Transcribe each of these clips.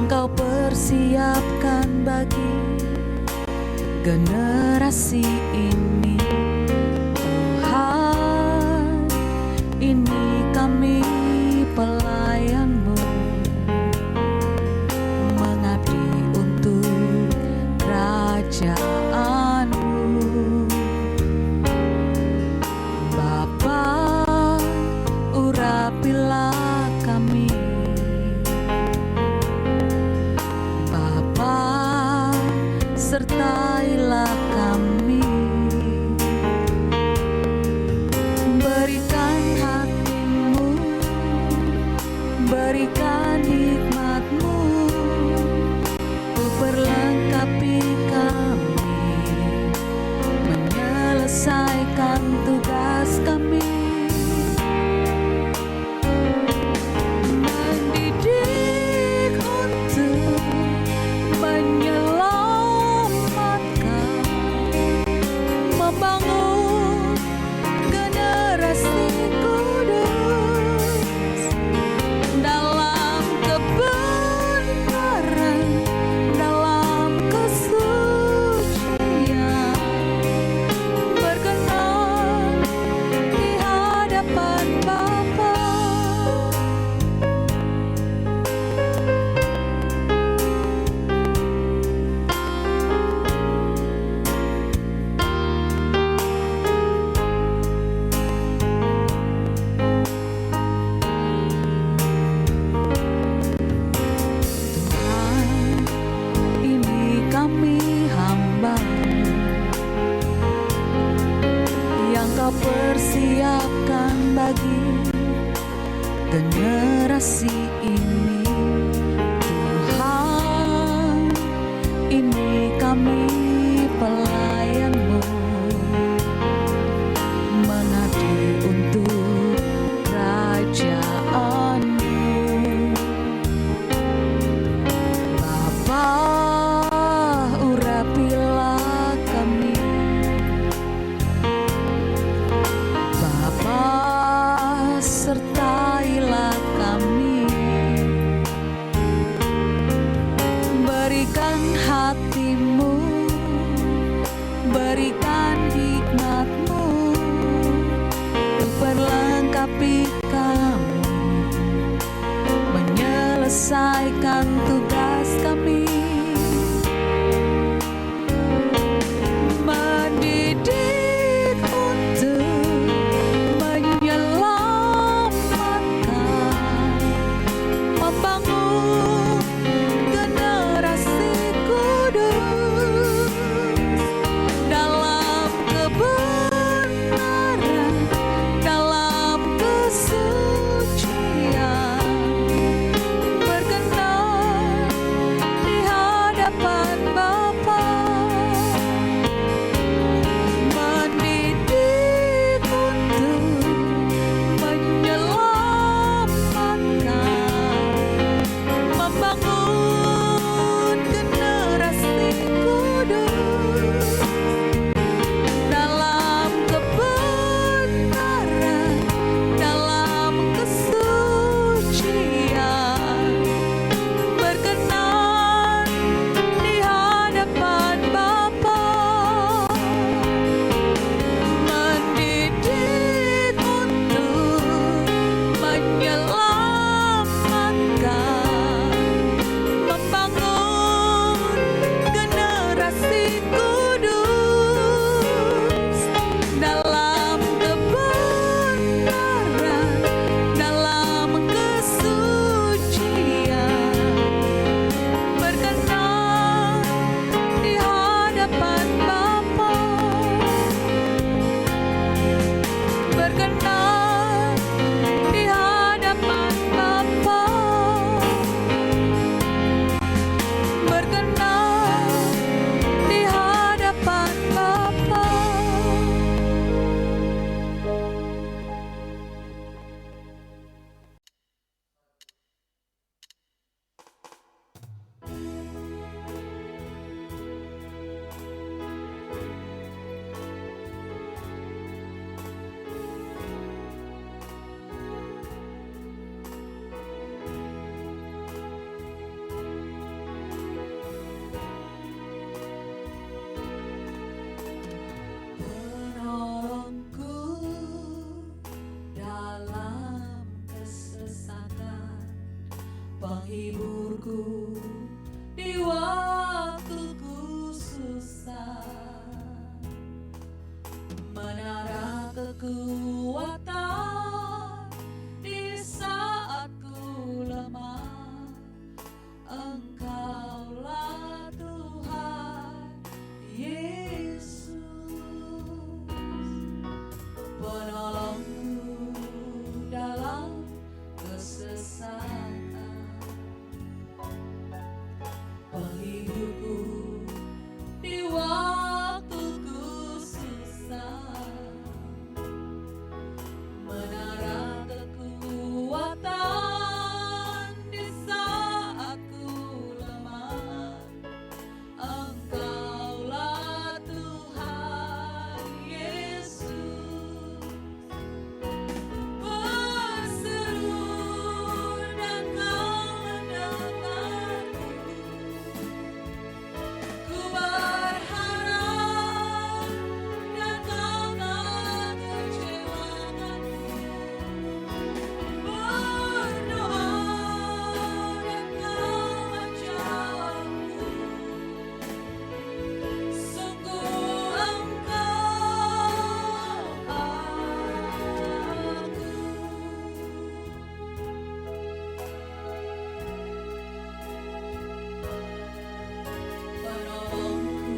yang Kau persiapkan bagi generasi ini. Tuhan, ini kami pelayan-Mu, mengabdi untuk kerajaan-Mu. Bapa, urapilah kami. Bapa, sertailah kami. Berikan hati-Mu, berikan hikmat-Mu, untuk perlengkapi kami, menyelesaikan tugas kami. Mendidik untuk menyelamatkan, membangun generasi kudus dalam kebenaran, dalam kesucian, berkenan di hadapan Bapa. Tuhan, ini kami hamba yang Kau persiapkan bagi generasi ini. Tuhan, ini kami pelayan-Mu, mengabdi untuk kerajaan-Mu. Bapa, urapilah kami. Bapa, sertailah kami. Berikan hati-Mu, berikan hikmat-Mu, untuk perlengkapi kami, menyelesaikan tugas kami. Mendidik untuk menyelamatkan, membangun generasi kudus dalam kebenaran, dalam kesucian, berkenan di hadapan penghiburku di waktuku susah, menara kekuatan di saat ku lemah. Engkaulah Tuhan Yesus, penolongku dalam kesesakan, penghiburku di waktuku susah, menara kekuatan di saat ku lemah. Engkaulah Tuhan Yesus, berseru dan Kau mendengarku. Ku berharap dan Kau tak kecewakanku. Berdoa dan Kau menjawabku. Sungguh Engkau aku. Penolongku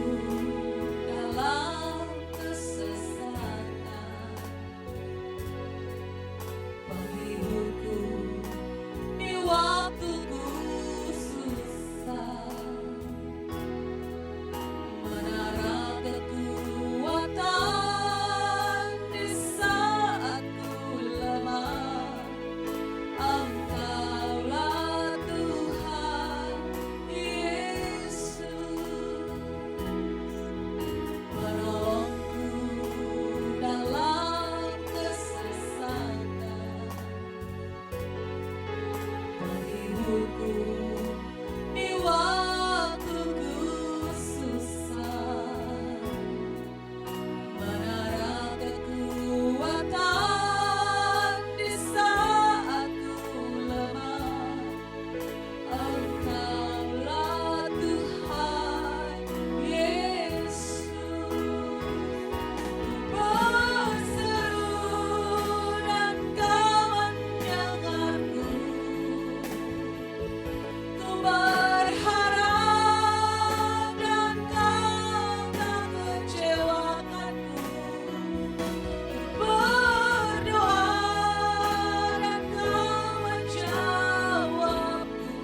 dalam kesesakan, penghiburku di waktuku susah, menara kekuatan di saat ku lemah. Engkaulah Tuhan Yesus, penolongku dalam kesesakan, penghiburku di waktuku susah, menara kekuatan di saat ku lemah. Engkaulah Tuhan Yesus, berseru dan Kau mendengarku. Ku berharap dan Kau tak kecewakanku. Berdoa dan Kau menjawabku.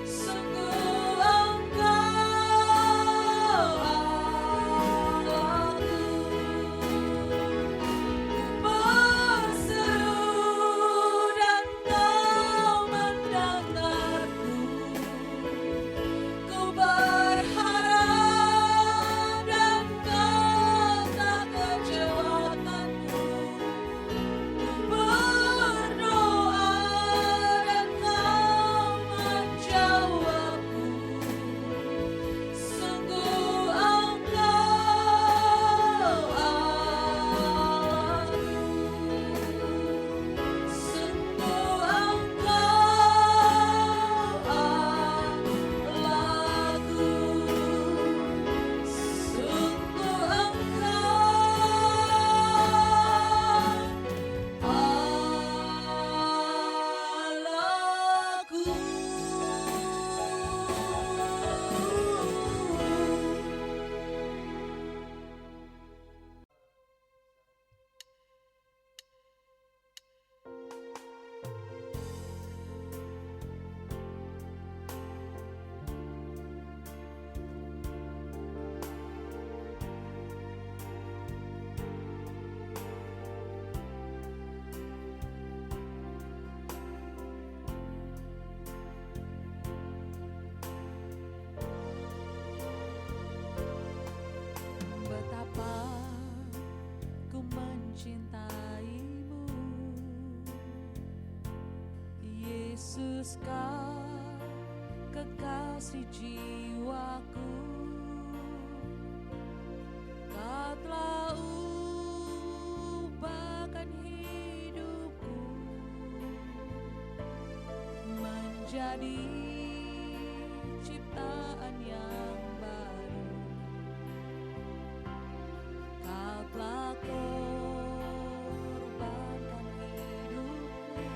Sungguh Engkau aku. Berseru dan Kau mendengarku. Ku berharap dan Kau tak kecewakanku. Berdoa dan Kau menjawabku. Sungguh Engkau aku. Sungguh Engkau Allahku. Sungguh Allahku. Betapa ku mencintaimu, Yesus, Kau kekasih jiwaku. Kau telah ubahkan hidupku menjadi ciptaan yang baru. Kau telah korbankan hidupmu,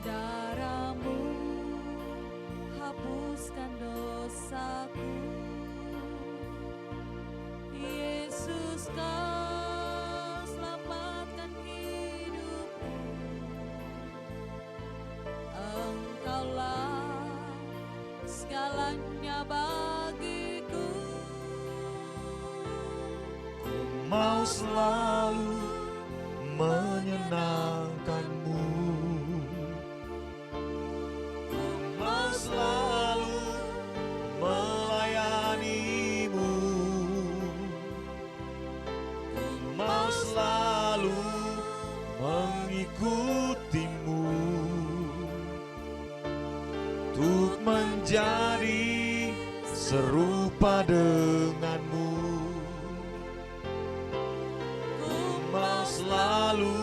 darahmu hapuskan dosaku. Yesus, kau selamatkan hidupku. Engkaulah segalanya bagiku. Mau selalu menyenangkanmu, mau selalu melayanimu, mau selalu mengikutimu, untuk menjadi serupa denganmu. Mau selalu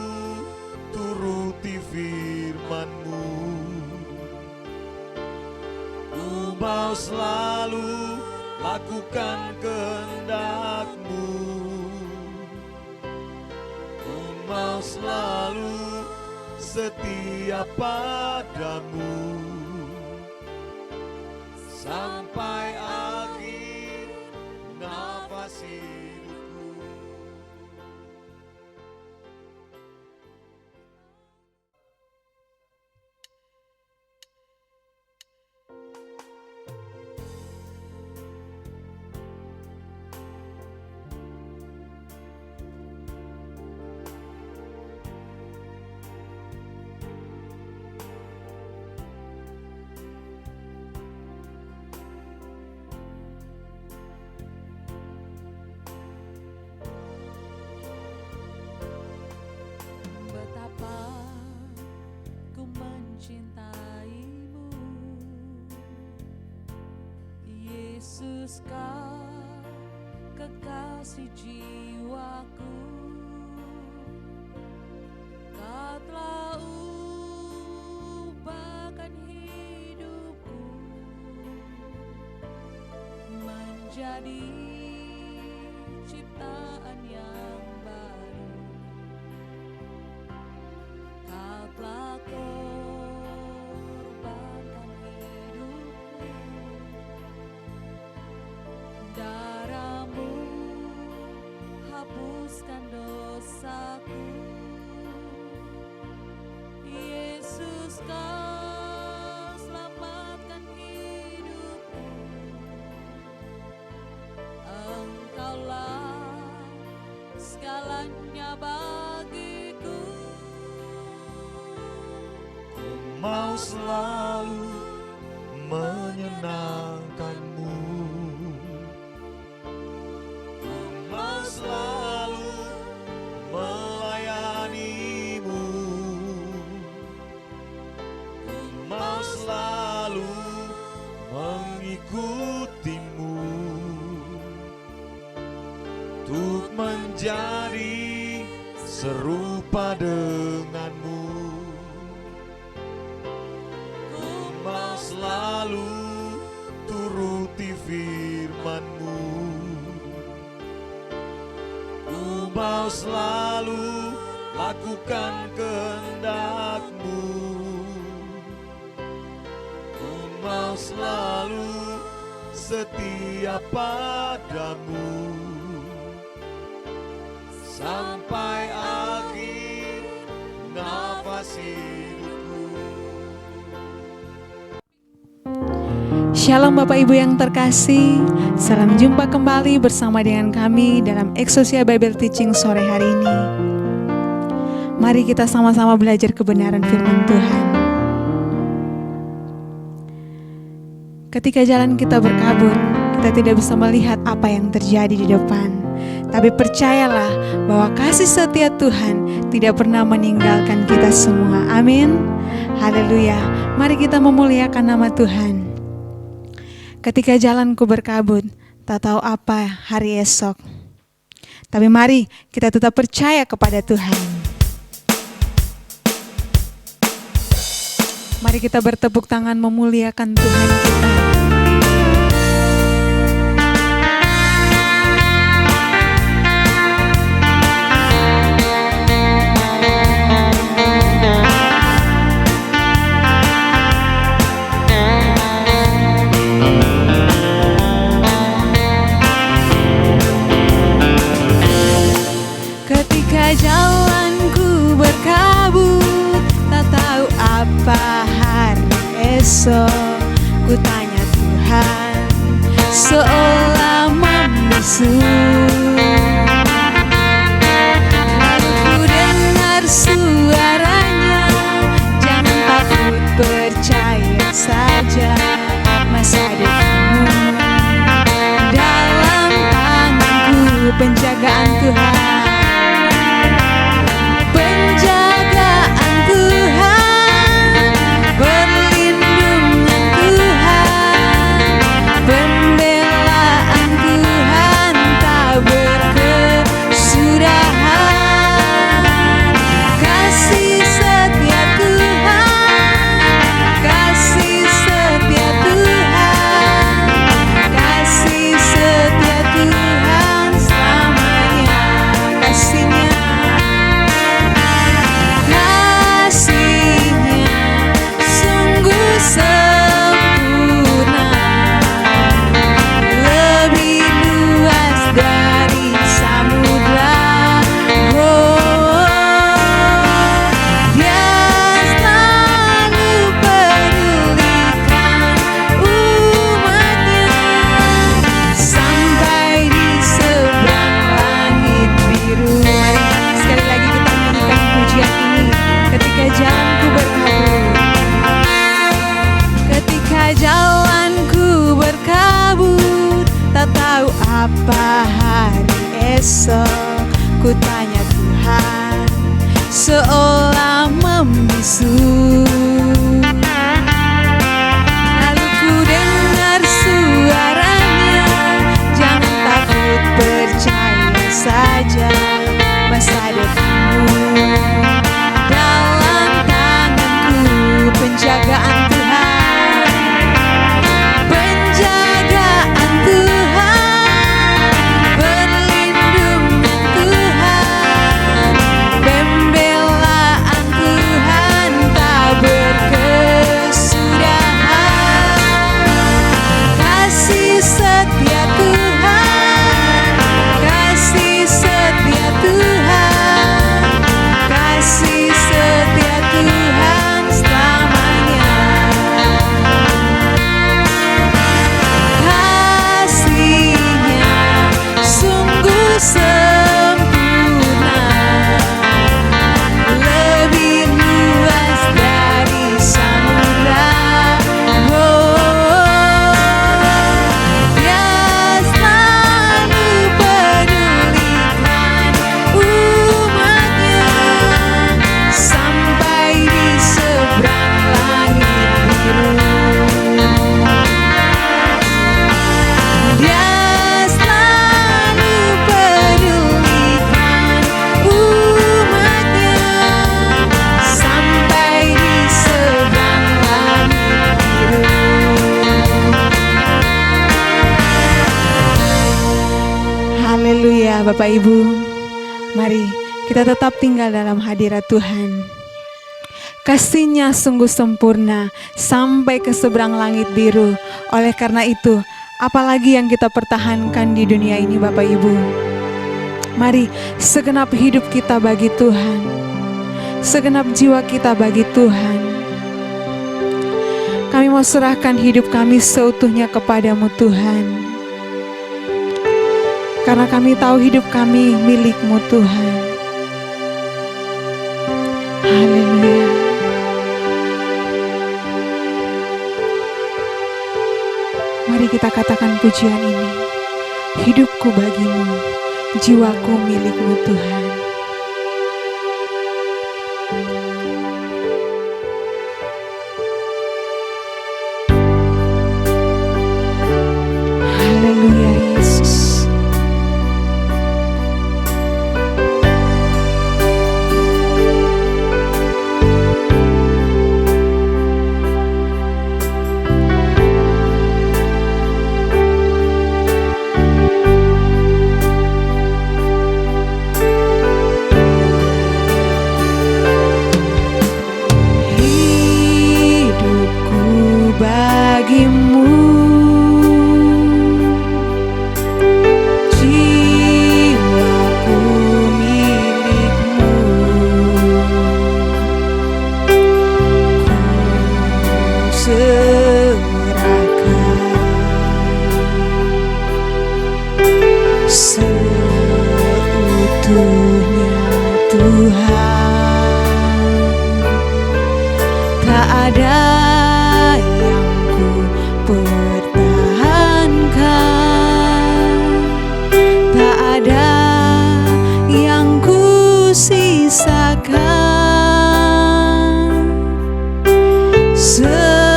turuti firman-Mu, ku mau selalu lakukan kehendak-Mu, ku mau selalu setia padamu sampai akhir nafas hidupku. Betapa ku mencintaimu, Yesus, kau kekasih jiwaku. Kau telah ubahkan hidupku menjadi ciptaan yang baru. Kau telah korbankan hidupmu, darahmu hapuskan dosaku. Yesus, kau selamatkan hidupku. Engkaulah segalanya bagiku. Mau selalu menyenangkanmu, mau selalu melayanimu, mau selalu mengikutimu, untuk menjadi serupa denganmu. Mau selalu turuti firman-Mu, ku mau selalu lakukan kehendak-Mu, ku mau selalu setia padamu sampai akhir nafas hidupku. Shalom Bapak Ibu yang terkasih, salam jumpa kembali bersama dengan kami dalam Exousia Bible Teaching sore hari ini. Mari kita sama-sama belajar kebenaran firman Tuhan. Ketika jalan kita berkabut, kita tidak bisa melihat apa yang terjadi di depan. Tapi percayalah bahwa kasih setia Tuhan tidak pernah meninggalkan kita semua. Amin. Haleluya. Mari kita memuliakan nama Tuhan. Ketika jalanku berkabut, tak tahu apa hari esok. Tapi mari kita tetap percaya kepada Tuhan. Mari kita bertepuk tangan memuliakan Tuhan kita. Ketika jalanku berkabut, tak tahu apa hari esok, ku tanya Tuhan seolah membisu. Lalu ku dengar suaranya, jangan takut, percaya saja, masa depanmu dalam tanganku. Penjagaan Tuhan, apa hari esok, ku tanya Tuhan seolah membisu. Lalu ku dengar suaranya, jangan takut, percaya saja, masa depanmu dalam tanganku. Penjagaan Tuhan, penjagaan Tuhan, perlindungan Tuhan, pembelaan Tuhan tak berkesudahan. Kasih setia Tuhan, kasih setia Tuhan, kasih setia Tuhan selamanya. Kasih-Nya sungguh sempurna, lebih luas dari samudra. Dia selalu pedulikan umatnya, sampai di seberang langit biru. Dia selalu pedulikan umatnya, sampai di seberang langit biru. Haleluya, Bapak Ibu. Mari kita tetap tinggal dalam hadirat Tuhan. Kasih-Nya sungguh sempurna sampai ke seberang langit biru. Oleh karena itu, apalagi yang kita pertahankan di dunia ini, Bapak Ibu? Mari segenap hidup kita bagi Tuhan, segenap jiwa kita bagi Tuhan. Kami mau serahkan hidup kami seutuhnya kepadamu Tuhan, karena kami tahu hidup kami milik-Mu Tuhan. Haleluya. Mari kita katakan pujian ini. Hidupku bagimu, jiwaku milik-Mu Tuhan. Haleluya Yesus. serahkan seutuhnya Tuhan. Tak ada yang ku pertahankan, tak ada yang ku sisakan. Segenap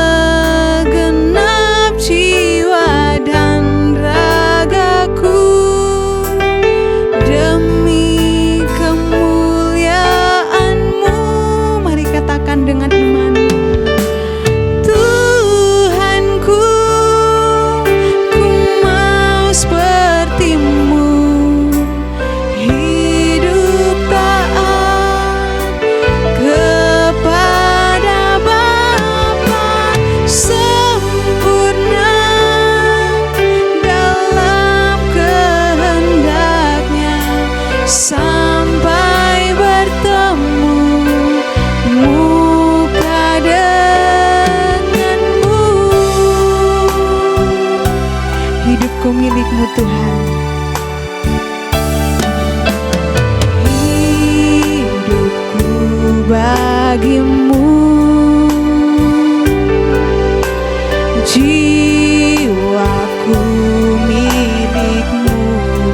jiwa dan ragaku demi kemuliaan-Mu. Mari katakan dengan iman. Tuhanku, ku mau seperti-Mu, hidup taat kepada Bapa, sempurna dalam kehendak-Nya, sampai bertemu muka dengan-Mu. Hidupku milik-Mu Tuhan, hidupku bagi-Mu, jiwaku milik-Mu.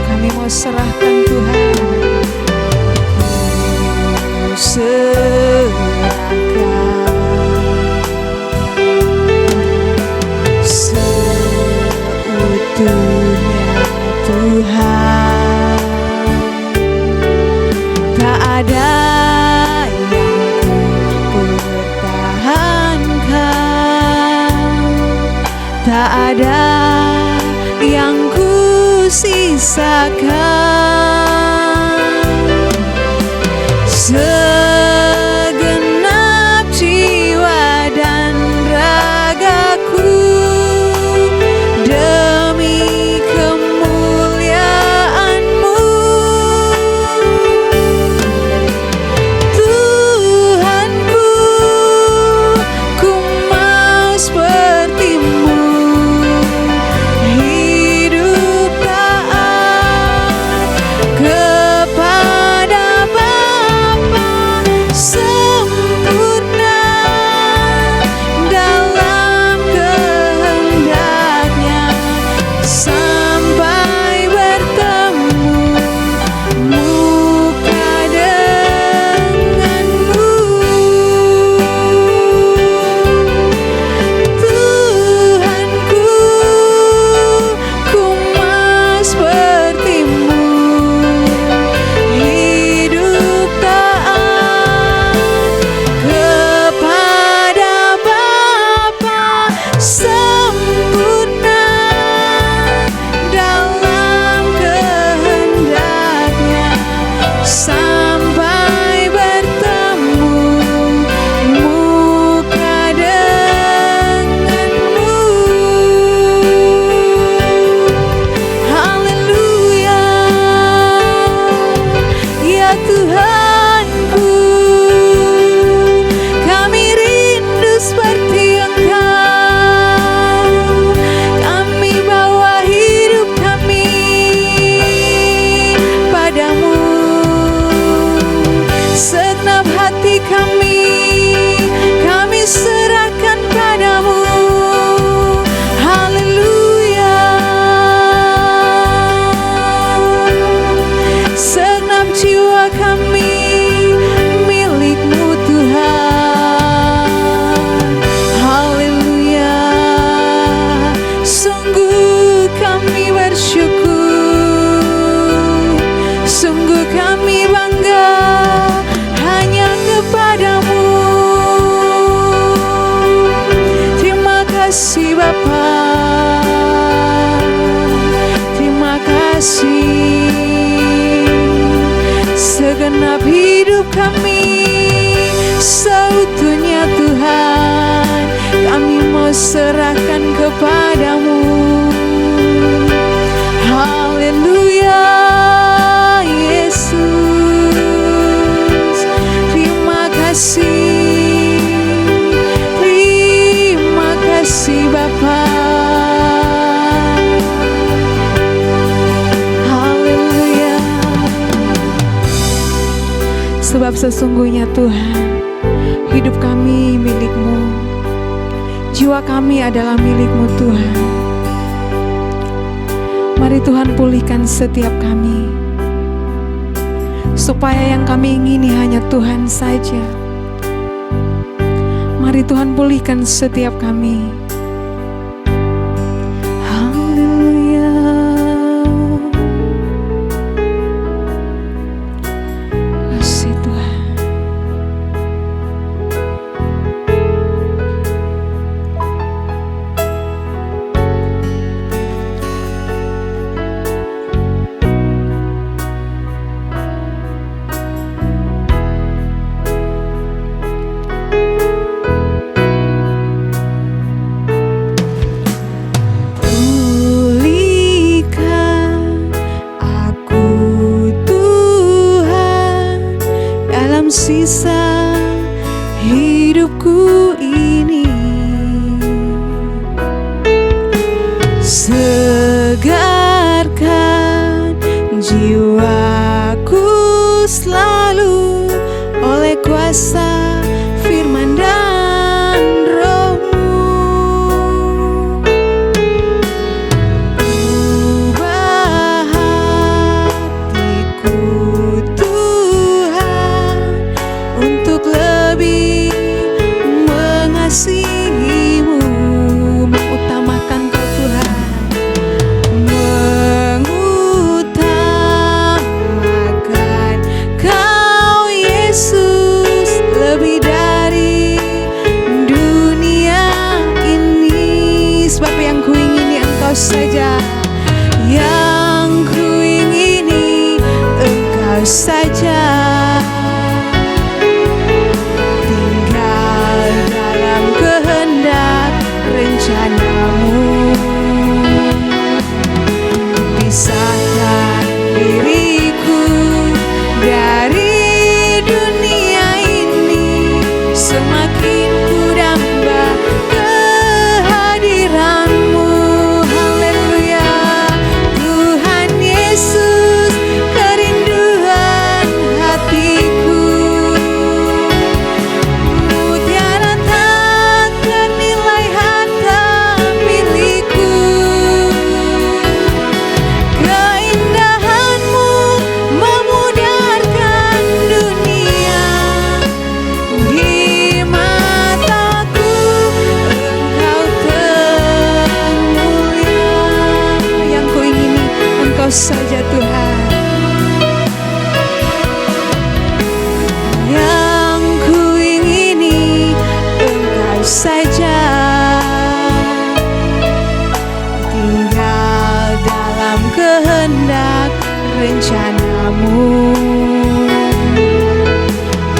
Kami mau serahkan Tuhan, ku serahkan seutuhnya Tuhan. Tak ada yang ku pertahankan, tak ada yang ku sisakan. Segenap jiwa dan ragaku demi kemuliaan-Mu. Tuhanku, ku mau seperti-Mu, hidup taat kepada Bapa, sempurna dalam kehendak-Nya, sampai bertemu muka dengan-Mu. Tuhanku, ku mau seperti-Mu, hidup taat kepada Bapa, sempurna dalam kehendak-Nya, sampai bertemu muka dengan-Mu. Haleluya, ya Tuhanku, kami rindu seperti Engkau. Kami bawa hidup kami padamu, segenap hati kami serahkan padamu. Haleluya, segenap jiwa kami milik-Mu Tuhan. Haleluya, sungguh kami bersyukur, sungguh kami bangga hanya kepada-Mu. Terima kasih Bapa, terima kasih. Segenap hidup kami seutuhnya Tuhan, kami mau serahkan kepada-Mu. Haleluya, Yesus, terima kasih, terima Sesungguhnya Tuhan, hidup kami milik-Mu, jiwa kami adalah milik-Mu Tuhan. Mari Tuhan pulihkan setiap kami, supaya yang kami ingini hanya Tuhan saja. Mari Tuhan pulihkan setiap kami. Haleluya. Kasih Tuhan. Sisa hidupku ini, segarkan jiwaku selalu oleh kuasa firman dan Roh-Mu. Ubah hatiku untuk lebih mengasihi-Mu, mengutamakan Kau Tuhan, mengutamakan Kau Yesus lebih dari dunia ini. Sebab yang kuingini Engkau saja, yang kuingini Engkau saja. Pisahkan diriku dari dunia ini, semakin ku damba kehadiran-Mu. Haleluya. Tuhan Yesus, kerinduan hatiku, mutiara tak ternilai harta milikku. Keindahan-Mu memudarkan dunia, di mataku Engkau termulia. Yang kuingini Engkau saja Tuhan, yang kuingini Engkau saja. Tinggal dalam kehendak rencana-Mu,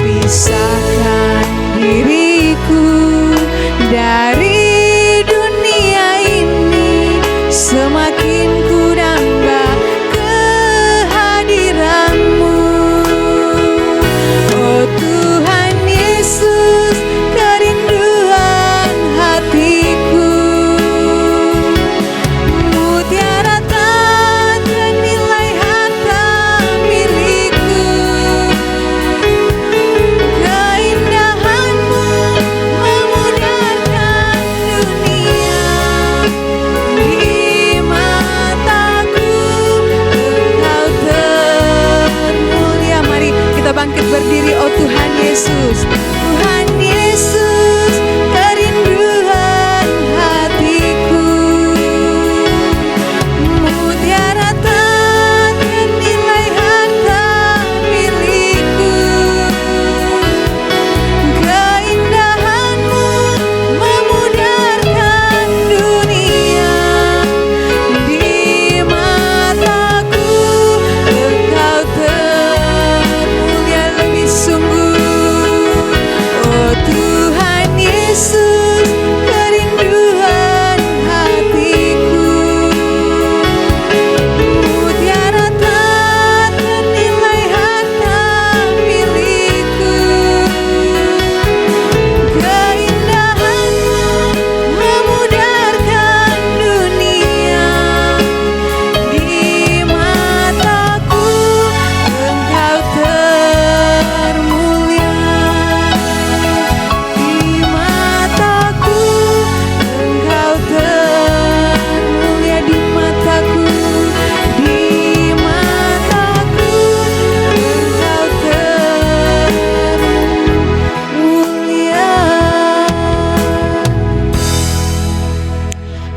pisahkan diriku dari dunia ini, semakin ku damba kehadiran-Mu. Oh Tuhan Yesus, kerinduan hatiku, mutiara tak ternilai harta milikku.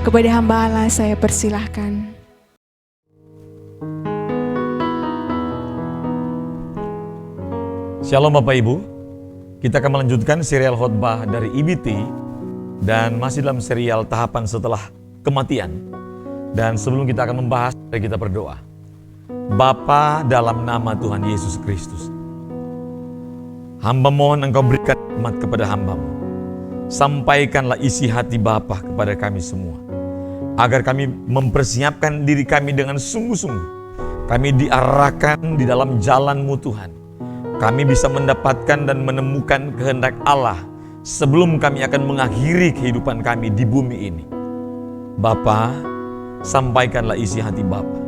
Kepada hamba Allah saya persilahkan. Shalom Bapak Ibu, kita akan melanjutkan serial khotbah dari IBT dan masih dalam serial tahapan setelah kematian. Dan sebelum kita akan membahas, mari kita berdoa. Bapa, dalam nama Tuhan Yesus Kristus, hamba mohon Engkau berikan nikmat kepada hamba-Mu. Sampaikanlah isi hati Bapa kepada kami semua, agar kami mempersiapkan diri kami dengan sungguh-sungguh. Kami diarahkan di dalam jalan-Mu Tuhan. Kami bisa mendapatkan dan menemukan kehendak Allah sebelum kami akan mengakhiri kehidupan kami di bumi ini. Bapa, sampaikanlah isi hati Bapa,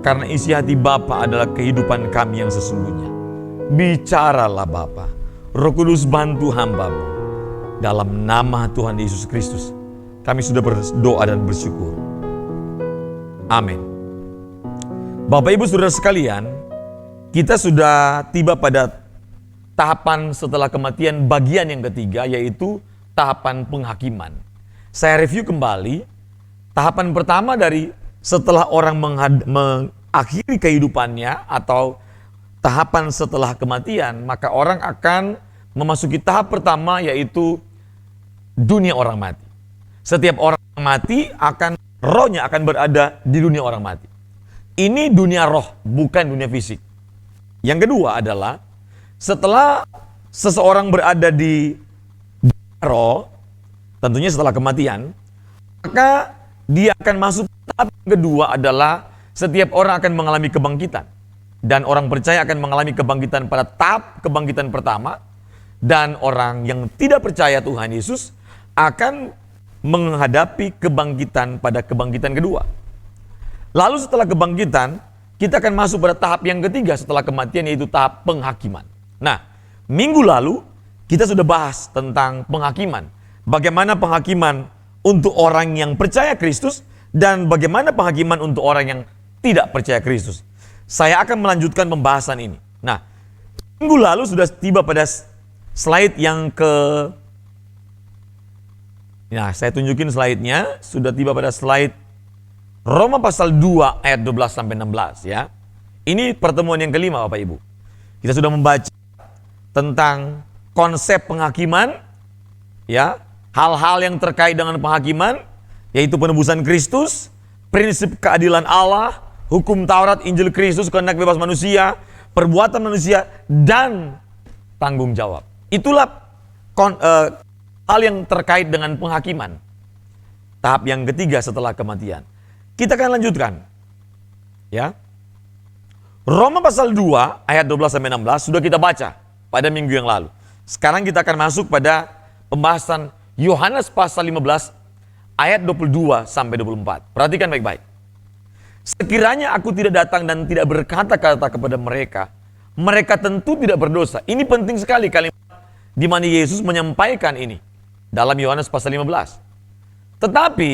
karena isi hati Bapa adalah kehidupan kami yang sesungguhnya. Bicaralah Bapa, Roh Kudus bantu hamba-Mu. Dalam nama Tuhan Yesus Kristus, kami sudah berdoa dan bersyukur. Amin. Bapak Ibu Saudara sekalian, kita sudah tiba pada tahapan setelah kematian bagian yang ketiga, yaitu tahapan penghakiman. Saya review kembali, tahapan pertama dari setelah orang mengakhiri kehidupannya atau tahapan setelah kematian, maka orang akan memasuki tahap pertama, yaitu dunia orang mati. Setiap orang mati rohnya akan berada di dunia orang mati. Ini dunia roh, bukan dunia fisik. Yang kedua adalah setelah seseorang berada di roh, tentunya setelah kematian, maka dia akan masuk tahap yang kedua adalah setiap orang akan mengalami kebangkitan. Dan orang percaya akan mengalami kebangkitan pada tahap kebangkitan pertama, dan orang yang tidak percaya Tuhan Yesus akan menghadapi kebangkitan pada kebangkitan kedua. Lalu setelah kebangkitan, kita akan masuk pada tahap yang ketiga setelah kematian, yaitu tahap penghakiman. Nah, minggu lalu kita sudah bahas tentang penghakiman. Bagaimana penghakiman untuk orang yang percaya Kristus dan bagaimana penghakiman untuk orang yang tidak percaya Kristus. Saya akan melanjutkan pembahasan ini. Nah, minggu lalu sudah tiba pada slide yang saya tunjukin slide-nya, sudah tiba pada slide Roma pasal 2 ayat 12 sampai 16 ya. Ini pertemuan yang kelima Bapak Ibu. Kita sudah membaca tentang konsep penghakiman ya, hal-hal yang terkait dengan penghakiman, yaitu penebusan Kristus, prinsip keadilan Allah, hukum Taurat, Injil Kristus, kehendak bebas manusia, perbuatan manusia, dan tanggung jawab. Itulah hal yang terkait dengan penghakiman. Tahap yang ketiga setelah kematian. Kita akan lanjutkan. Ya. Roma pasal 2 ayat 12 sampai 16 sudah kita baca pada minggu yang lalu. Sekarang kita akan masuk pada pembahasan Yohanes pasal 15 ayat 22 sampai 24. Perhatikan baik-baik. Sekiranya aku tidak datang dan tidak berkata-kata kepada mereka, mereka tentu tidak berdosa. Ini penting sekali kalimat di mana Yesus menyampaikan ini dalam Yohanes pasal 15. Tetapi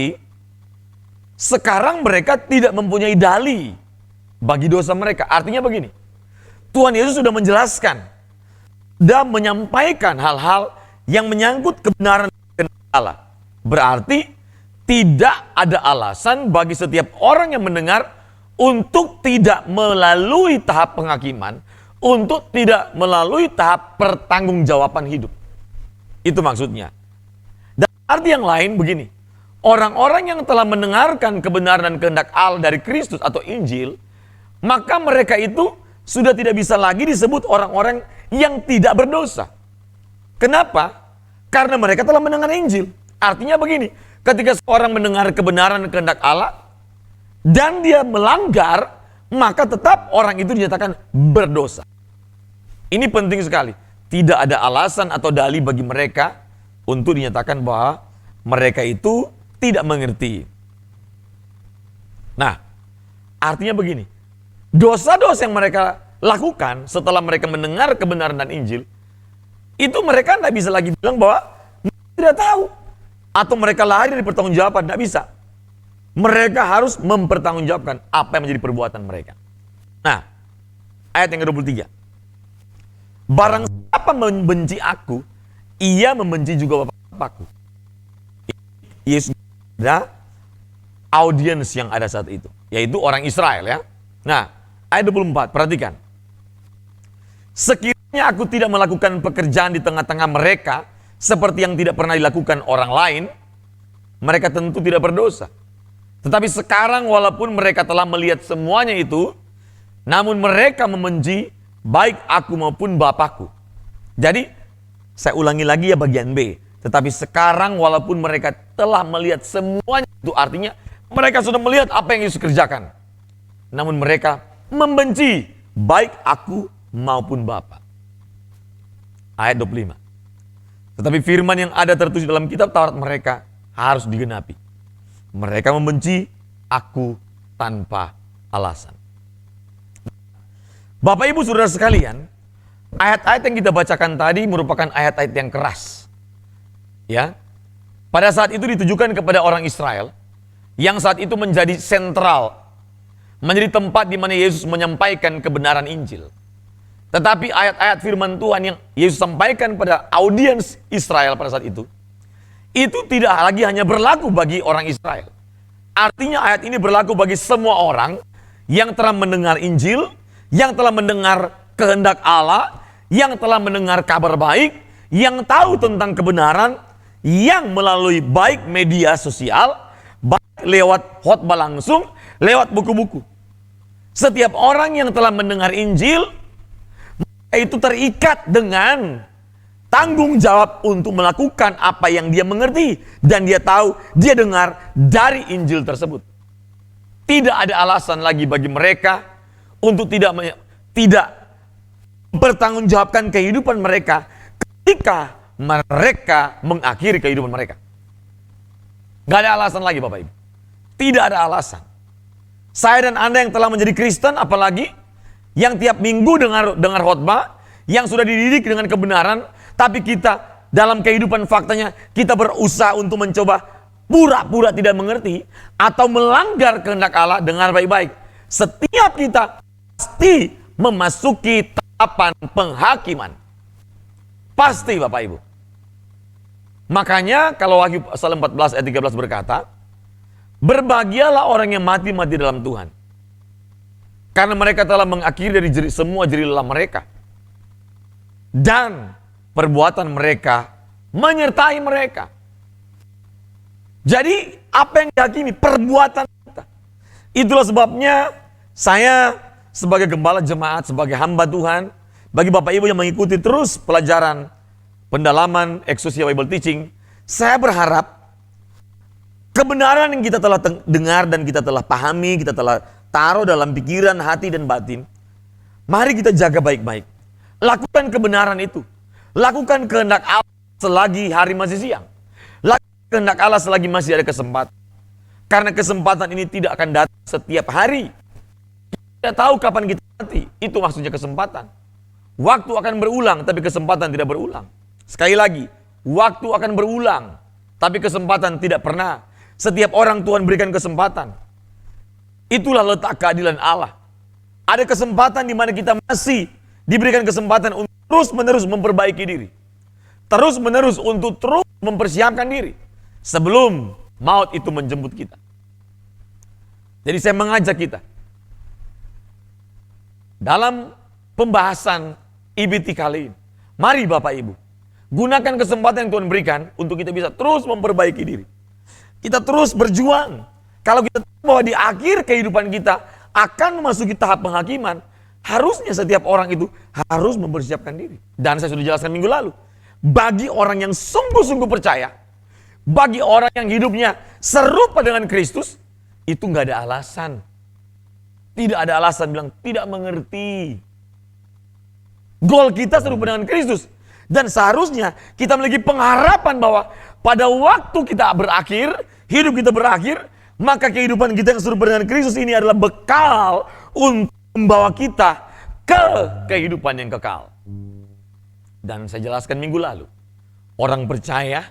sekarang mereka tidak mempunyai dalih bagi dosa mereka. Artinya begini, Tuhan Yesus sudah menjelaskan dan menyampaikan hal-hal yang menyangkut kebenaran Allah. Berarti tidak ada alasan bagi setiap orang yang mendengar untuk tidak melalui tahap penghakiman, untuk tidak melalui tahap pertanggungjawaban hidup. Itu maksudnya. Dan arti yang lain begini, orang-orang yang telah mendengarkan kebenaran dan kehendak Allah dari Kristus atau Injil, maka mereka itu sudah tidak bisa lagi disebut orang-orang yang tidak berdosa. Kenapa? Karena mereka telah mendengar Injil. Artinya begini, ketika seorang mendengar kebenaran dan kehendak Allah dan dia melanggar, maka tetap orang itu dinyatakan berdosa. Ini penting sekali. Tidak ada alasan atau dalih bagi mereka untuk dinyatakan bahwa mereka itu tidak mengerti. Nah, artinya begini, dosa-dosa yang mereka lakukan setelah mereka mendengar kebenaran dan Injil, itu mereka tidak bisa lagi bilang bahwa mereka tidak tahu. Atau mereka lari dari pertanggungjawaban, tidak bisa. Mereka harus mempertanggungjawabkan apa yang menjadi perbuatan mereka. Nah, ayat yang ke-23. Barang siapa membenci aku, ia membenci juga Bapa-Bapakku. Yesus audiens yang ada saat itu, yaitu orang Israel ya. Nah, ayat 24, perhatikan. Sekiranya aku tidak melakukan pekerjaan di tengah-tengah mereka seperti yang tidak pernah dilakukan orang lain, mereka tentu tidak berdosa. Tetapi sekarang walaupun mereka telah melihat semuanya itu, namun mereka membenci baik aku maupun Bapakku. Jadi, saya ulangi lagi ya bagian B. Tetapi sekarang walaupun mereka telah melihat semuanya itu, artinya mereka sudah melihat apa yang Yesus kerjakan. Namun mereka membenci baik aku maupun Bapa. Ayat 25. Tetapi firman yang ada tertulis dalam kitab Taurat mereka harus digenapi. Mereka membenci aku tanpa alasan. Bapak Ibu Saudara sekalian, ayat-ayat yang kita bacakan tadi merupakan ayat-ayat yang keras. Ya. Pada saat itu ditujukan kepada orang Israel yang saat itu menjadi sentral, menjadi tempat di mana Yesus menyampaikan kebenaran Injil. Tetapi ayat-ayat firman Tuhan yang Yesus sampaikan pada audiens Israel pada saat itu tidak lagi hanya berlaku bagi orang Israel. Artinya ayat ini berlaku bagi semua orang yang telah mendengar Injil, yang telah mendengar kehendak Allah, yang telah mendengar kabar baik, yang tahu tentang kebenaran, yang melalui baik media sosial, lewat khotbah langsung, lewat buku-buku. Setiap orang yang telah mendengar Injil, itu terikat dengan tanggung jawab untuk melakukan apa yang dia mengerti. Dan dia tahu, dia dengar dari Injil tersebut. Tidak ada alasan lagi bagi mereka untuk tidak mempertanggungjawabkan kehidupan mereka ketika mereka mengakhiri kehidupan mereka. Gak ada alasan lagi Bapak Ibu. Tidak ada alasan. Saya dan Anda yang telah menjadi Kristen, apalagi yang tiap minggu dengar khotbah, yang sudah dididik dengan kebenaran, tapi kita dalam kehidupan faktanya kita berusaha untuk mencoba pura-pura tidak mengerti atau melanggar kehendak Allah dengan baik-baik. Setiap kita pasti memasuki tahapan penghakiman. Pasti Bapak Ibu. Makanya kalau Wahyu pasal 14 ayat 13 berkata, berbahagialah orang yang mati dalam Tuhan. Karena mereka telah mengakhiri dari semua jerih lelah mereka. Dan perbuatan mereka menyertai mereka. Jadi apa yang dihakimi? Perbuatan kita. Itulah sebabnya saya sebagai gembala jemaat, sebagai hamba Tuhan, bagi Bapak Ibu yang mengikuti terus pelajaran pendalaman Exousia Bible Teaching, saya berharap kebenaran yang kita telah dengar dan kita telah pahami, kita telah taruh dalam pikiran, hati, dan batin, mari kita jaga baik-baik. Lakukan kebenaran itu. Lakukan kehendak Allah selagi hari masih siang. Lakukan kehendak Allah selagi masih ada kesempatan. Karena kesempatan ini tidak akan datang setiap hari. Kita tahu kapan kita mati. Itu maksudnya kesempatan. Waktu akan berulang, tapi kesempatan tidak berulang. Sekali lagi, waktu akan berulang, tapi kesempatan tidak pernah. Setiap orang Tuhan berikan kesempatan. Itulah letak keadilan Allah. Ada kesempatan di mana kita masih diberikan kesempatan untuk terus-menerus memperbaiki diri. Terus-menerus untuk terus mempersiapkan diri. Sebelum maut itu menjemput kita. Jadi saya mengajak kita. Dalam pembahasan IBT kali ini. Mari Bapak Ibu. Gunakan kesempatan yang Tuhan berikan untuk kita bisa terus memperbaiki diri. Kita terus berjuang. Kalau kita tahu bahwa di akhir kehidupan kita akan memasuki tahap penghakiman, harusnya setiap orang itu harus mempersiapkan diri. Dan saya sudah jelaskan minggu lalu. Bagi orang yang sungguh-sungguh percaya, bagi orang yang hidupnya serupa dengan Kristus, itu gak ada alasan. Tidak ada alasan bilang tidak mengerti. Goal kita serupa dengan Kristus. Dan seharusnya kita memiliki pengharapan bahwa pada waktu kita berakhir, hidup kita berakhir, maka kehidupan kita yang serupa dengan Kristus ini adalah bekal untuk membawa kita ke kehidupan yang kekal. Dan saya jelaskan minggu lalu, orang percaya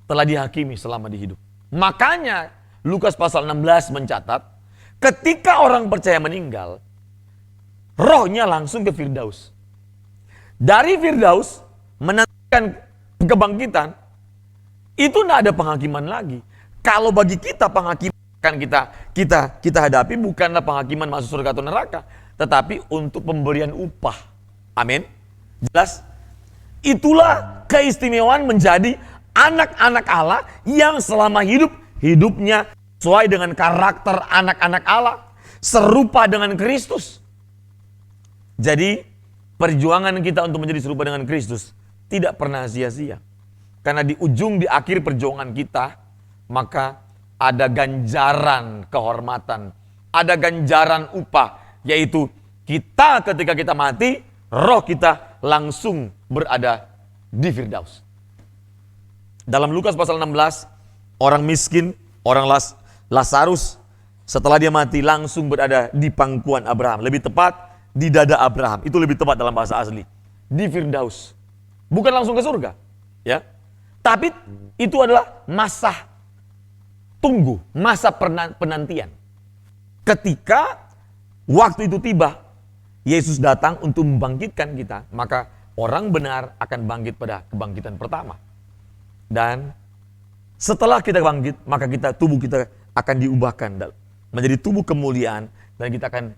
telah dihakimi selama di hidup. Makanya Lukas pasal 16 mencatat, ketika orang percaya meninggal, rohnya langsung ke Firdaus. Dari Firdaus menantikan kebangkitan, itu tidak ada penghakiman lagi. Kalau bagi kita penghakiman kan kita hadapi bukanlah penghakiman masuk surga atau neraka, tetapi untuk pemberian upah. Amin. Jelas? Itulah keistimewaan menjadi anak-anak Allah yang selama hidupnya sesuai dengan karakter anak-anak Allah, serupa dengan Kristus. Jadi perjuangan kita untuk menjadi serupa dengan Kristus tidak pernah sia-sia. Karena di akhir perjuangan kita, maka ada ganjaran kehormatan, ada ganjaran upah, yaitu kita ketika kita mati, roh kita langsung berada di Firdaus. Dalam Lukas pasal 16, orang miskin, orang Lazarus, setelah dia mati langsung berada di pangkuan Abraham. Lebih tepat, di dada Abraham. Itu lebih tepat dalam bahasa asli. Di Firdaus. Bukan langsung ke surga. Ya. Tapi itu adalah masa tunggu, masa penantian. Ketika waktu itu tiba, Yesus datang untuk membangkitkan kita, maka orang benar akan bangkit pada kebangkitan pertama. Dan setelah kita bangkit, maka tubuh kita akan diubahkan menjadi tubuh kemuliaan, dan kita akan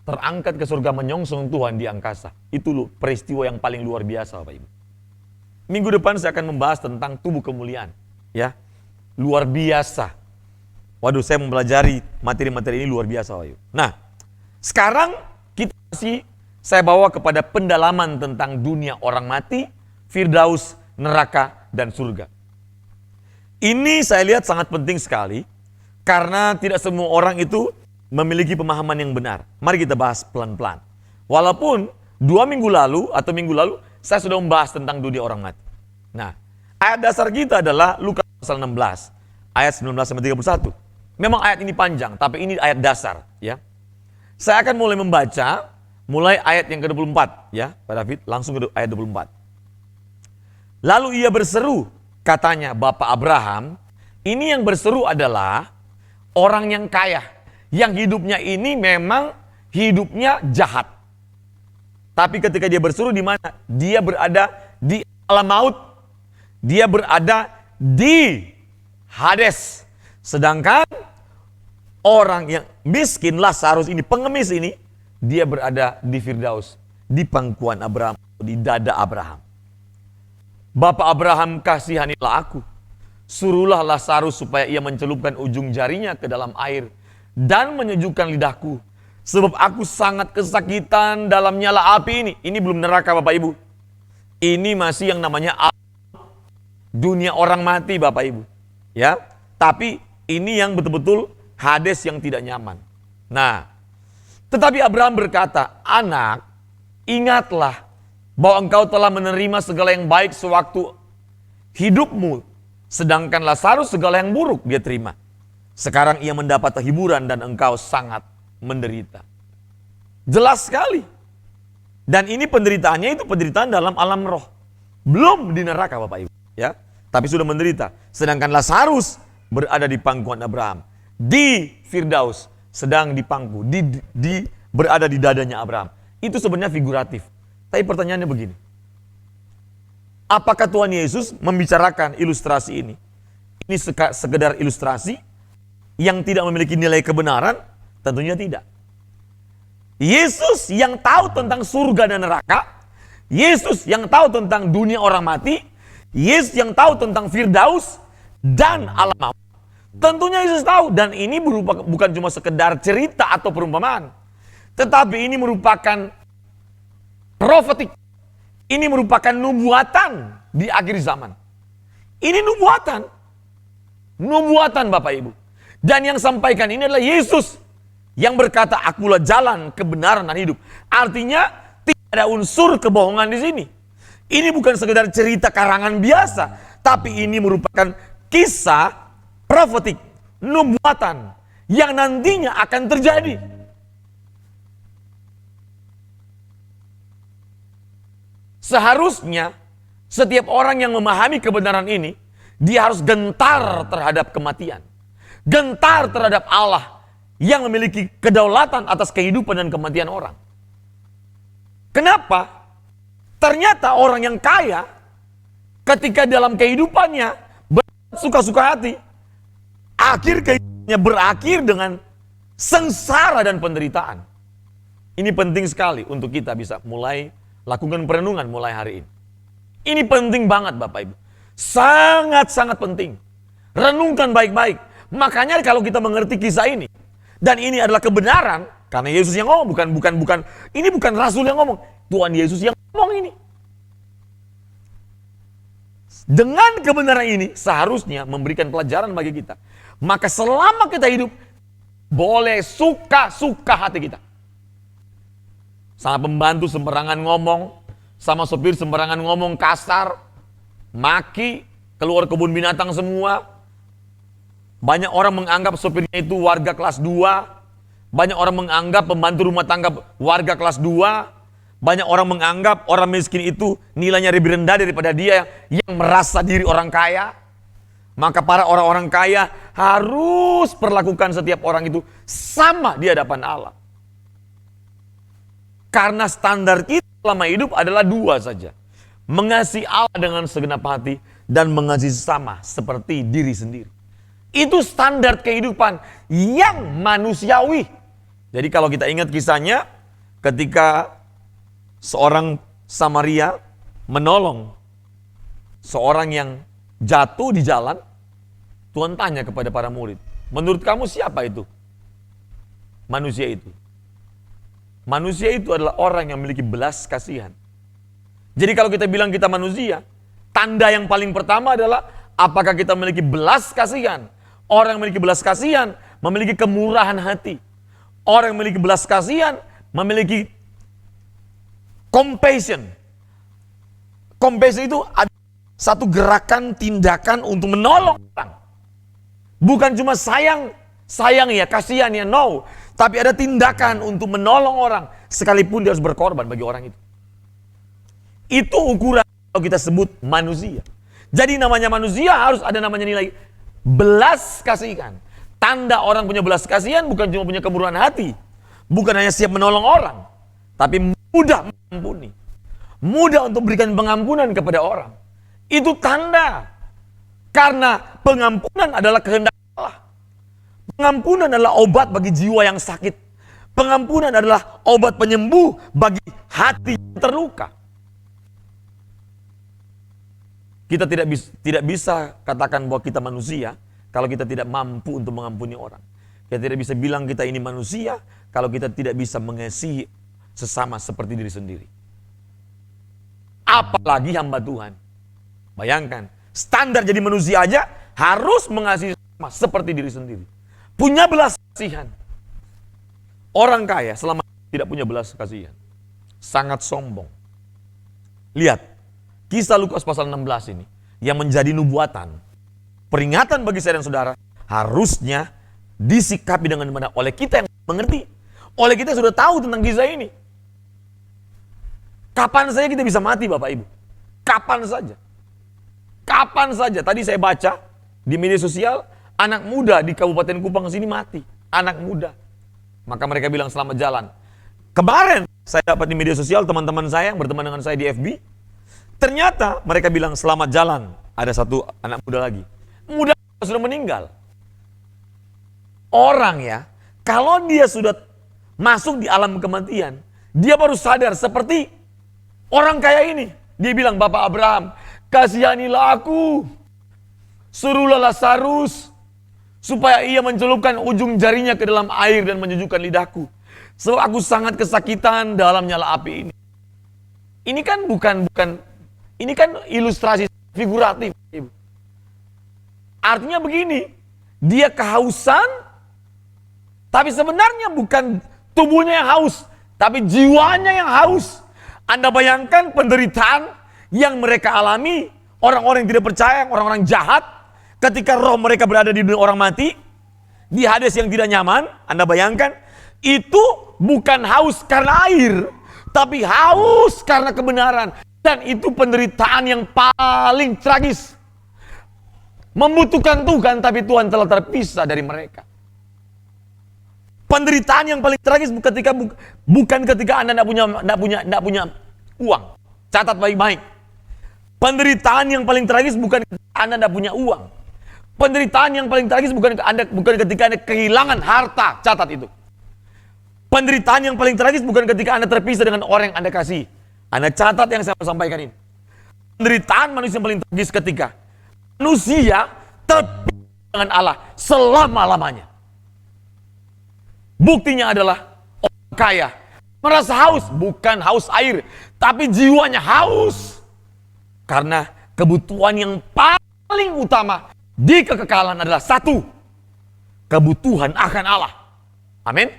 terangkat ke surga menyongsong Tuhan di angkasa. Itu peristiwa yang paling luar biasa, Bapak Ibu. Minggu depan saya akan membahas tentang tubuh kemuliaan, ya. Luar biasa. Waduh, saya mempelajari materi-materi ini luar biasa, Bapak Ibu. Nah, sekarang saya bawa kepada pendalaman tentang dunia orang mati, Firdaus, neraka, dan surga. Ini saya lihat sangat penting sekali, karena tidak semua orang itu memiliki pemahaman yang benar. Mari kita bahas pelan-pelan. Walaupun 2 minggu lalu atau minggu lalu, saya sudah membahas tentang dunia orang mati. Nah, ayat dasar kita adalah Lukas pasal 16, ayat 19-31. Memang ayat ini panjang, tapi ini ayat dasar, ya. Saya akan mulai membaca, mulai ayat yang ke-24, ya, Pak David, langsung ke ayat 24. Lalu ia berseru, katanya Bapak Abraham. Ini yang berseru adalah orang yang kaya, yang hidupnya ini memang hidupnya jahat. Tapi ketika dia berseru di mana? Dia berada di alam maut. Dia berada di Hades. Sedangkan orang yang miskin, Lazarus ini, pengemis ini, dia berada di Firdaus, di pangkuan Abraham, di dada Abraham. Bapak Abraham, kasihanilah aku. Suruhlah Lazarus supaya ia mencelupkan ujung jarinya ke dalam air dan menyejukkan lidahku. Sebab aku sangat kesakitan dalam nyala api ini. Ini belum neraka, Bapak Ibu. Ini masih yang namanya dunia orang mati, Bapak Ibu. Ya, tapi ini yang betul-betul Hades yang tidak nyaman. Nah, tetapi Abraham berkata, anak, ingatlah bahwa engkau telah menerima segala yang baik sewaktu hidupmu, sedangkan Lazarus segala yang buruk dia terima. Sekarang ia mendapat hiburan dan engkau sangat menderita. Jelas sekali. Dan ini penderitaannya itu penderitaan dalam alam roh. Belum di neraka, Bapak Ibu, ya. Tapi sudah menderita. Sedangkan Lazarus berada di pangkuan Abraham, di Firdaus, sedang dipangku, berada di dadanya Abraham. Itu sebenarnya figuratif. Tapi pertanyaannya begini. Apakah Tuhan Yesus membicarakan ilustrasi ini? Ini sekedar ilustrasi yang tidak memiliki nilai kebenaran? Tentunya tidak. Yesus yang tahu tentang surga dan neraka, Yesus yang tahu tentang dunia orang mati, Yesus yang tahu tentang Firdaus dan alam maut. Tentunya Yesus tahu, dan ini bukan cuma sekedar cerita atau perumpamaan, tetapi ini merupakan profetik. Ini merupakan nubuatan di akhir zaman. Ini nubuatan. Nubuatan, Bapak Ibu. Dan yang sampaikan ini adalah Yesus yang berkata, akulah jalan, kebenaran, dan hidup. Artinya tidak ada unsur kebohongan di sini. Ini bukan sekedar cerita karangan biasa, tapi ini merupakan kisah profetik, nubuatan yang nantinya akan terjadi. Seharusnya setiap orang yang memahami kebenaran ini, dia harus gentar terhadap kematian. Gentar terhadap Allah yang memiliki kedaulatan atas kehidupan dan kematian orang. Kenapa? Ternyata orang yang kaya ketika dalam kehidupannya suka-suka hati, akhir kehidupan berakhir dengan sengsara dan penderitaan. Ini penting sekali untuk kita bisa mulai lakukan perenungan mulai hari ini. Ini penting banget Bapak Ibu. Sangat-sangat penting. Renungkan baik-baik. Makanya kalau kita mengerti kisah ini, dan ini adalah kebenaran, karena Yesus yang ngomong, ini bukan Rasul yang ngomong, Tuhan Yesus yang ngomong ini. Dengan kebenaran ini seharusnya memberikan pelajaran bagi kita. Maka selama kita hidup, boleh suka-suka hati kita. Sama pembantu sembarangan ngomong, sama sopir sembarangan ngomong kasar, maki, keluar kebun binatang semua. Banyak orang menganggap sopirnya itu warga kelas 2. Banyak orang menganggap pembantu rumah tangga warga kelas 2. Banyak orang menganggap orang miskin itu nilainya lebih rendah daripada dia yang merasa diri orang kaya. Maka para orang-orang kaya harus perlakukan setiap orang itu sama di hadapan Allah. Karena standar kita selama hidup adalah 2 saja. Mengasihi Allah dengan segenap hati dan mengasihi sesama seperti diri sendiri. Itu standar kehidupan yang manusiawi. Jadi kalau kita ingat kisahnya ketika seorang Samaria menolong seorang yang jatuh di jalan, Tuhan tanya kepada para murid, menurut kamu siapa itu? Manusia itu. Manusia itu adalah orang yang memiliki belas kasihan. Jadi kalau kita bilang kita manusia, tanda yang paling pertama adalah apakah kita memiliki belas kasihan. Orang yang memiliki belas kasihan memiliki kemurahan hati. Orang yang memiliki belas kasihan memiliki compassion. Compassion itu ada satu gerakan tindakan untuk menolong orang. Bukan cuma sayang ya, kasihan ya, no. Tapi ada tindakan untuk menolong orang, sekalipun dia harus berkorban bagi orang itu. Itu ukuran kalau kita sebut manusia. Jadi namanya manusia harus ada namanya nilai belas kasihan. Tanda orang punya belas kasihan bukan cuma punya kemurahan hati. Bukan hanya siap menolong orang. Tapi mudah mengampuni. Mudah untuk berikan pengampunan kepada orang. Itu tanda. Karena pengampunan adalah kehendak Allah. Pengampunan adalah obat bagi jiwa yang sakit. Pengampunan adalah obat penyembuh bagi hati yang terluka. Kita tidak bisa katakan bahwa kita manusia kalau kita tidak mampu untuk mengampuni orang. Kita tidak bisa bilang kita ini manusia kalau kita tidak bisa mengasihi sesama seperti diri sendiri. Apalagi hamba Tuhan. Bayangkan, standar jadi manusia aja harus mengasihi sesama seperti diri sendiri. Punya belas kasihan. Orang kaya selama tidak punya belas kasihan. Sangat sombong. Lihat, kisah Lukas pasal 16 ini yang menjadi nubuatan. Peringatan bagi saya dan saudara harusnya disikapi dengan benar oleh kita yang mengerti. Oleh kita yang sudah tahu tentang kisah ini. Kapan saja kita bisa mati Bapak Ibu? Kapan saja? Kapan saja? Tadi saya baca di media sosial, anak muda di Kabupaten Kupang sini mati. Anak muda. Maka mereka bilang selamat jalan. Kemarin saya dapat di media sosial teman-teman saya yang berteman dengan saya di FB. Ternyata mereka bilang selamat jalan. Ada satu anak muda lagi. Muda sudah meninggal. Orang ya, kalau dia sudah masuk di alam kematian, dia baru sadar seperti orang kaya ini. Dia bilang, Bapak Abraham, kasihanilah aku. Suruhlah Lazarus supaya ia mencelupkan ujung jarinya ke dalam air dan menyejukkan lidahku. Sebab aku sangat kesakitan dalam nyala api ini. Ini kan ini kan ilustrasi figuratif. Artinya begini, dia kehausan, tapi sebenarnya bukan tubuhnya yang haus, tapi jiwanya yang haus. Anda bayangkan penderitaan yang mereka alami, orang-orang yang tidak percaya, orang-orang jahat, ketika roh mereka berada di dunia orang mati, di Hades yang tidak nyaman, Anda bayangkan, itu bukan haus karena air, tapi haus karena kebenaran. Dan itu penderitaan yang paling tragis. Membutuhkan Tuhan, tapi Tuhan telah terpisah dari mereka. Penderitaan yang paling tragis bukan ketika Anda tidak punya uang. Catat baik-baik. Penderitaan yang paling tragis bukan ketika Anda tidak punya uang. Penderitaan yang paling tragis bukan ketika Anda kehilangan harta, catat itu. Penderitaan yang paling tragis bukan ketika Anda terpisah dengan orang yang Anda kasih. Anda catat yang saya mau sampaikan ini. Penderitaan manusia yang paling tragis ketika manusia terpisah dengan Allah selama-lamanya. Buktinya adalah orang kaya merasa haus, bukan haus air, tapi jiwanya haus. Karena kebutuhan yang paling utama di kekekalan adalah satu, kebutuhan akan Allah. Amin.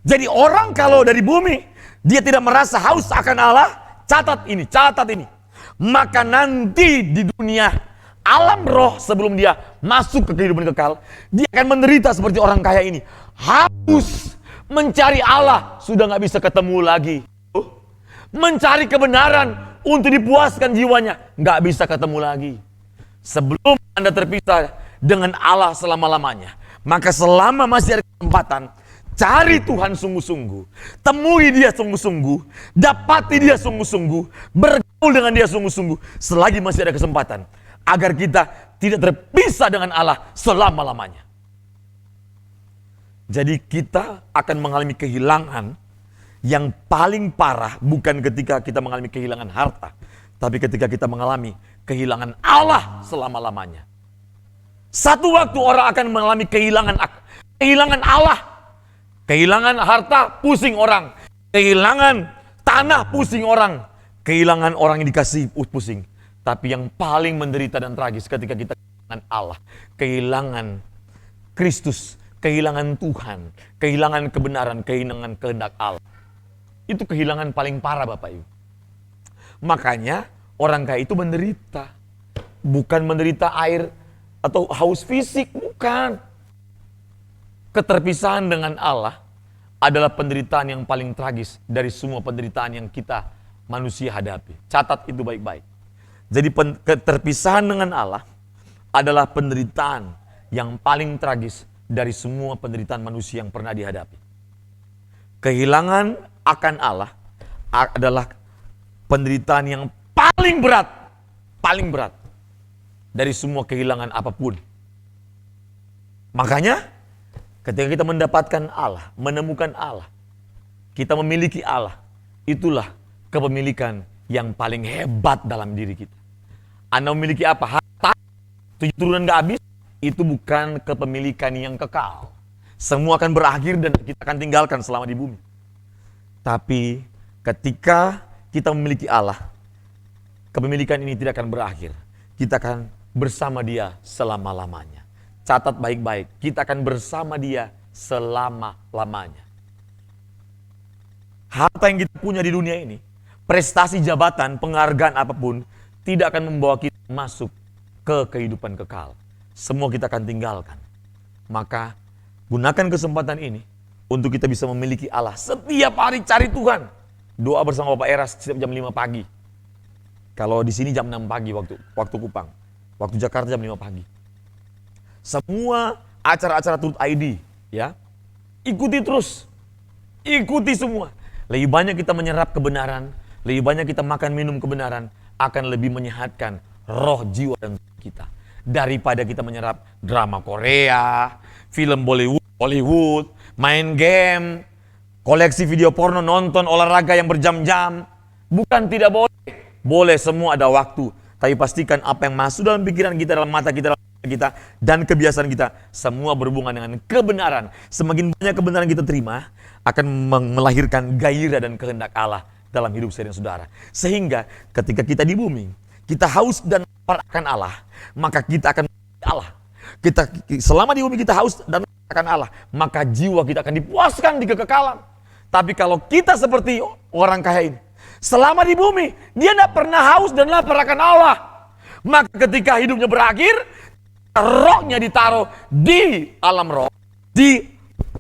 Jadi orang kalau dari bumi, dia tidak merasa haus akan Allah, catat ini. Maka nanti di dunia alam roh sebelum dia masuk ke kehidupan kekal, dia akan menderita seperti orang kaya ini. Haus, mencari Allah, sudah gak bisa ketemu lagi. Mencari kebenaran untuk dipuaskan jiwanya, gak bisa ketemu lagi. Sebelum Anda terpisah dengan Allah selama-lamanya, maka selama masih ada kesempatan, cari Tuhan sungguh-sungguh, temui Dia sungguh-sungguh, dapati Dia sungguh-sungguh, bergaul dengan Dia sungguh-sungguh, selagi masih ada kesempatan, agar kita tidak terpisah dengan Allah selama-lamanya. Jadi kita akan mengalami kehilangan yang paling parah bukan ketika kita mengalami kehilangan harta, tapi ketika kita mengalami kehilangan Allah selama-lamanya. Satu waktu orang akan mengalami kehilangan Allah. Kehilangan harta, pusing orang. Kehilangan tanah, pusing orang. Kehilangan orang yang dikasih, pusing. Tapi yang paling menderita dan tragis ketika kita kehilangan Allah. Kehilangan Kristus, kehilangan Tuhan, kehilangan kebenaran, kehilangan kehendak Allah. Itu kehilangan paling parah Bapak Ibu. Makanya orang kaya itu menderita. Bukan menderita air atau haus fisik, bukan. Keterpisahan dengan Allah adalah penderitaan yang paling tragis dari semua penderitaan yang kita manusia hadapi. Catat itu baik-baik. Jadi keterpisahan dengan Allah adalah penderitaan yang paling tragis dari semua penderitaan manusia yang pernah dihadapi. Kehilangan akan Allah adalah penderitaan yang paling berat dari semua kehilangan apapun. Makanya ketika kita mendapatkan Allah, menemukan Allah, kita memiliki Allah, itulah kepemilikan yang paling hebat dalam diri kita. Anda memiliki apa? Harta, 7 turunan gak habis, itu bukan kepemilikan yang kekal. Semua akan berakhir dan kita akan tinggalkan selama di bumi. Tapi ketika kita memiliki Allah, kepemilikan ini tidak akan berakhir. Kita akan bersama Dia selama-lamanya. Catat baik-baik, kita akan bersama Dia selama-lamanya. Harta yang kita punya di dunia ini, prestasi, jabatan, penghargaan apapun, tidak akan membawa kita masuk ke kehidupan kekal. Semua kita akan tinggalkan. Maka gunakan kesempatan ini untuk kita bisa memiliki Allah. Setiap hari cari Tuhan. Doa bersama Bapak Eras setiap jam 5 pagi. Kalau di sini jam 6 pagi waktu Kupang. Waktu Jakarta jam 5 pagi. Semua acara-acara Truth ID, ya. Ikuti terus. Ikuti semua. Lebih banyak kita menyerap kebenaran, lebih banyak kita makan minum kebenaran, akan lebih menyehatkan roh, jiwa, dan kita. Daripada kita menyerap drama Korea, film Bollywood, main game, koleksi video porno, nonton olahraga yang berjam-jam. Bukan tidak boleh. Boleh, semua ada waktu. Tapi pastikan apa yang masuk dalam pikiran kita, dalam mata kita, dalam kita, dan kebiasaan kita, semua berhubungan dengan kebenaran. Semakin banyak kebenaran kita terima, akan melahirkan gairah dan kehendak Allah dalam hidup saya dan saudara. Sehingga ketika kita di bumi, kita haus dan lapar akan Allah, maka kita akan Allah. Selama di bumi kita haus dan lapar akan Allah, maka jiwa kita akan dipuaskan di kekekalan. Tapi kalau kita seperti orang kaya ini, selama di bumi, dia tidak pernah haus dan lapar akan Allah. Maka ketika hidupnya berakhir, rohnya ditaruh di alam roh, di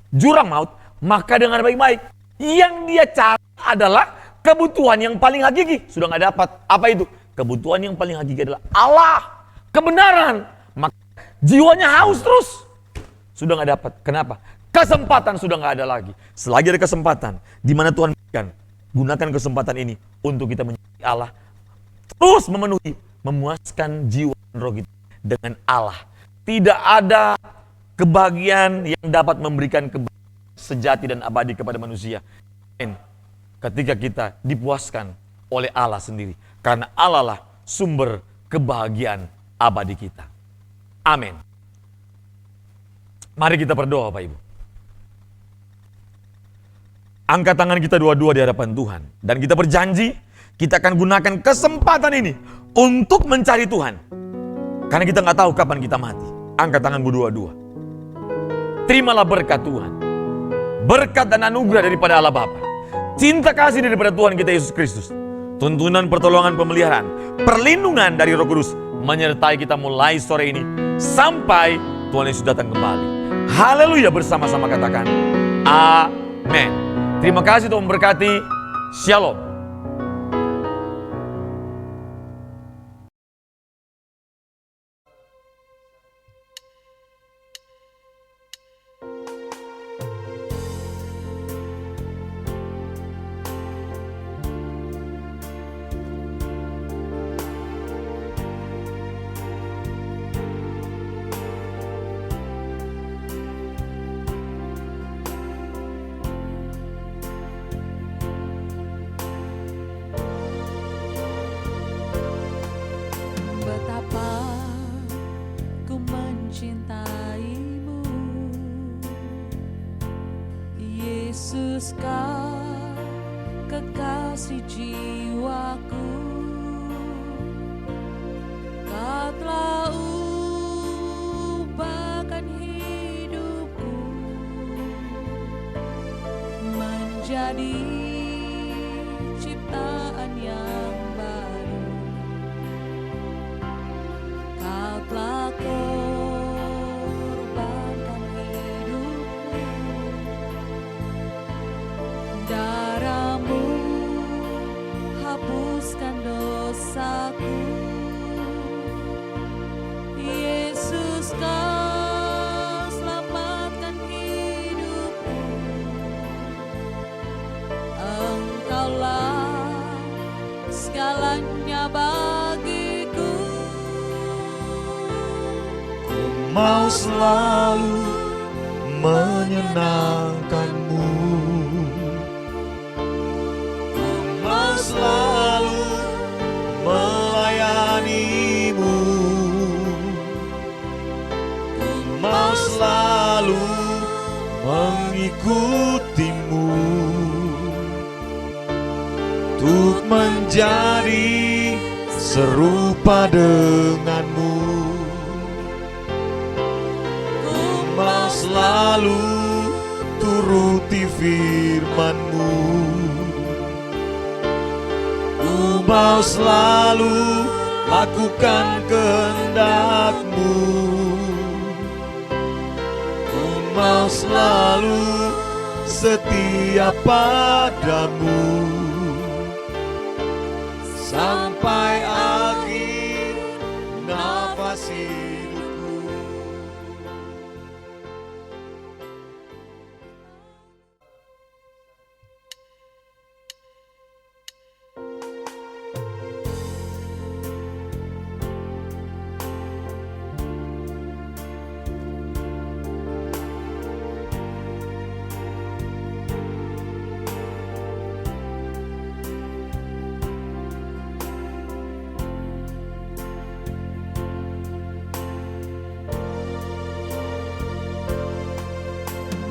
jurang maut, maka dengan baik-baik, yang dia cari adalah kebutuhan yang paling hakiki. Sudah gak dapat. Apa itu? Kebutuhan yang paling hakiki adalah Allah, kebenaran. Maka jiwanya haus terus. Sudah gak dapat. Kenapa? Kesempatan sudah gak ada lagi. Selagi ada kesempatan, di mana Tuhan berikan, gunakan kesempatan ini untuk kita mencari Allah. Terus memenuhi, memuaskan jiwa dan roh kita dengan Allah. Tidak ada kebahagiaan yang dapat memberikan kebahagiaan sejati dan abadi kepada manusia. Ketika kita dipuaskan oleh Allah sendiri. Karena Allah lah sumber kebahagiaan abadi kita. Amin. Mari kita berdoa Bapak Ibu. Angkat tangan kita dua-dua di hadapan Tuhan. Dan kita berjanji, kita akan gunakan kesempatan ini untuk mencari Tuhan. Karena kita nggak tahu kapan kita mati. Angkat tanganmu dua-dua. Terimalah berkat Tuhan. Berkat dan anugerah daripada Allah Bapa. Cinta kasih daripada Tuhan kita Yesus Kristus. Tuntunan pertolongan pemeliharaan. Perlindungan dari Roh Kudus. Menyertai kita mulai sore ini. Sampai Tuhan Yesus datang kembali. Haleluya, bersama-sama katakan. Amin. Terima kasih Tuhan memberkati. Shalom. Betapa ku mencintaimu, Yesus kau kekasih jiwaku. Kau telah ubahkan hidupku menjadi ciptaan yang baru. Kau telah korbankan hidupmu, darahmu hapuskan dosaku. Yesus kau selamatkan hidupku. Engkaulah segalanya bagiku. Mau selalu menyenangkanmu, mau selalu melayanimu, mau selalu mengikutimu, untuk menjadi serupa denganmu. Mau selalu turuti firman-Mu, ku mau selalu lakukan kehendak-Mu, ku mau selalu setia padamu sampai akhir nafas hidupku.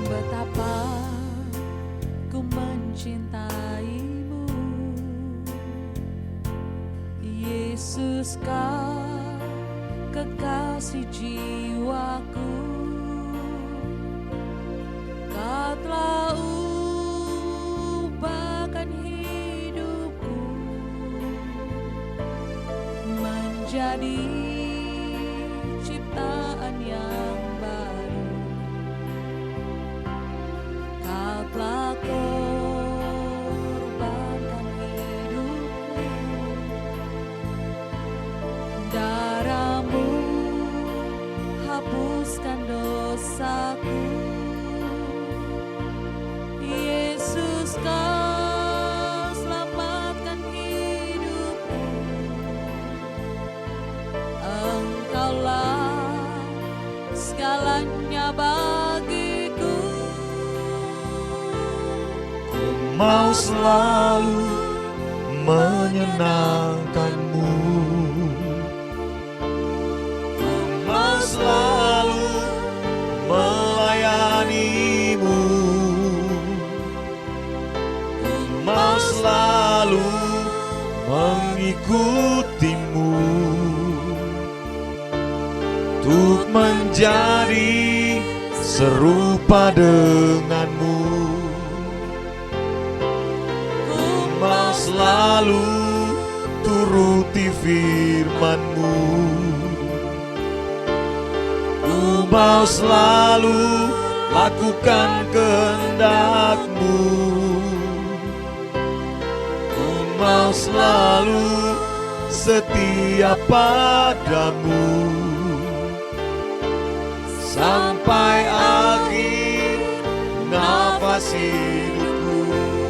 Betapa ku mencintaimu, Yesus kau kekasih jiwaku. Kau telah ubahkan hidupku menjadi ciptaan yang baru. Kau telah korbankan hidupmu, darahmu hapuskan dosaku. Yesus kau selamatkan hidupku. Engkaulah hanya bagiku. Ku mau selalu menyenangkanmu. Ku mau selalu melayanimu. Ku mau selalu mengikutimu. Untuk menjadi serupa denganmu. Ku mau selalu turuti firman-Mu. Ku mau selalu lakukan kehendak-Mu. Ku mau selalu setia padamu. Sampai akhir nafas hidupku.